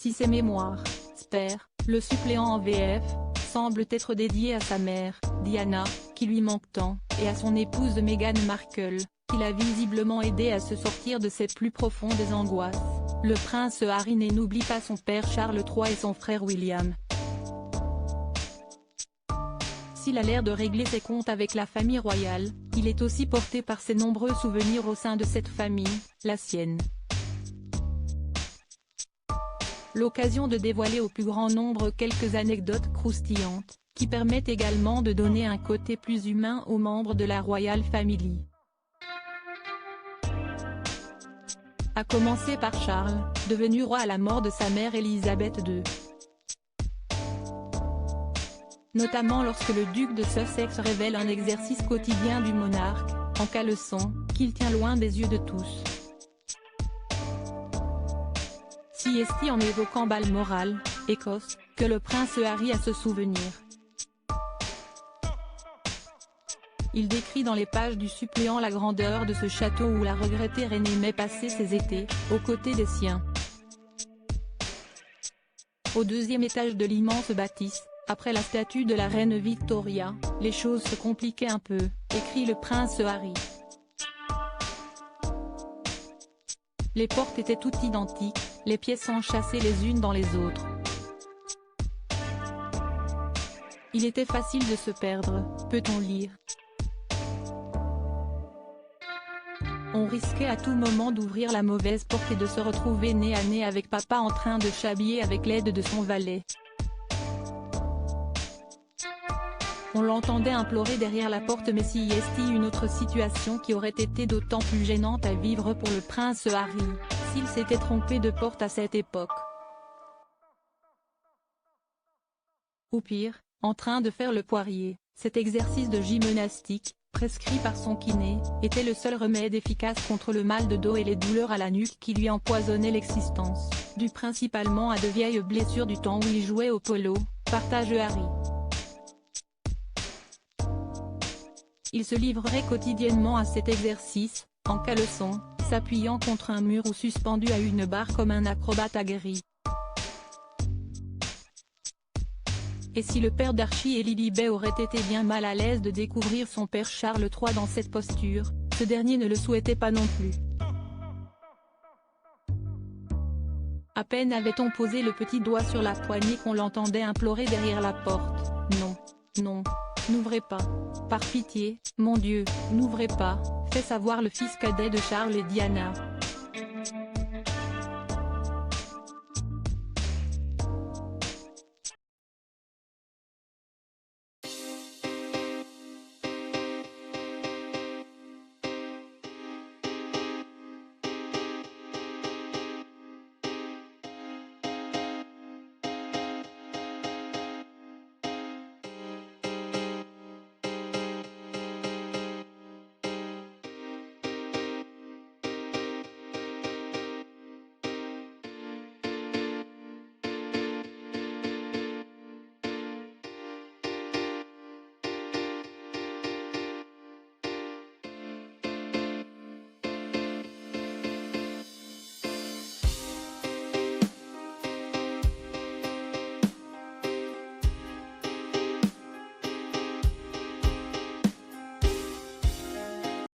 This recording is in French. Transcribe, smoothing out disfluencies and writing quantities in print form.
Si ses mémoires, Spare, le suppléant en VF, semblent être dédiés à sa mère, Diana, qui lui manque tant, et à son épouse Meghan Markle, qui l'a visiblement aidé à se sortir de ses plus profondes angoisses, le prince Harry n'oublie pas son père Charles III et son frère William. S'il a l'air de régler ses comptes avec la famille royale, il est aussi porté par ses nombreux souvenirs au sein de cette famille, la sienne. L'occasion de dévoiler au plus grand nombre quelques anecdotes croustillantes, qui permettent également de donner un côté plus humain aux membres de la Royal Family. À commencer par Charles, devenu roi à la mort de sa mère Élisabeth II. Notamment lorsque le duc de Sussex révèle un exercice quotidien du monarque, en caleçon, qu'il tient loin des yeux de tous. Si est en évoquant Balmoral, Écosse, que le prince Harry a ce souvenir. Il décrit dans les pages du suppléant la grandeur de ce château où la regrettée reine aimait passer ses étés, aux côtés des siens. Au deuxième étage de l'immense bâtisse, après la statue de la reine Victoria, les choses se compliquaient un peu, écrit le prince Harry. Les portes étaient toutes identiques, les pièces enchâssées les unes dans les autres. Il était facile de se perdre, peut-on lire. On risquait à tout moment d'ouvrir la mauvaise porte et de se retrouver nez à nez avec papa en train de s'habiller avec l'aide de son valet. On l'entendait implorer derrière la porte mais si est une autre situation qui aurait été d'autant plus gênante à vivre pour le prince Harry, s'il s'était trompé de porte à cette époque. Ou pire, en train de faire le poirier, cet exercice de gymnastique, prescrit par son kiné, était le seul remède efficace contre le mal de dos et les douleurs à la nuque qui lui empoisonnaient l'existence, dû principalement à de vieilles blessures du temps où il jouait au polo, partage Harry. Il se livrerait quotidiennement à cet exercice, en caleçon, s'appuyant contre un mur ou suspendu à une barre comme un acrobate aguerri. Et si le père d'Archie et Lilibet aurait été bien mal à l'aise de découvrir son père Charles III dans cette posture, ce dernier ne le souhaitait pas non plus. À peine avait-on posé le petit doigt sur la poignée qu'on l'entendait implorer derrière la porte, « Non, non, n'ouvrez pas. Par pitié, mon Dieu, n'ouvrez pas », fait savoir le fils cadet de Charles et Diana.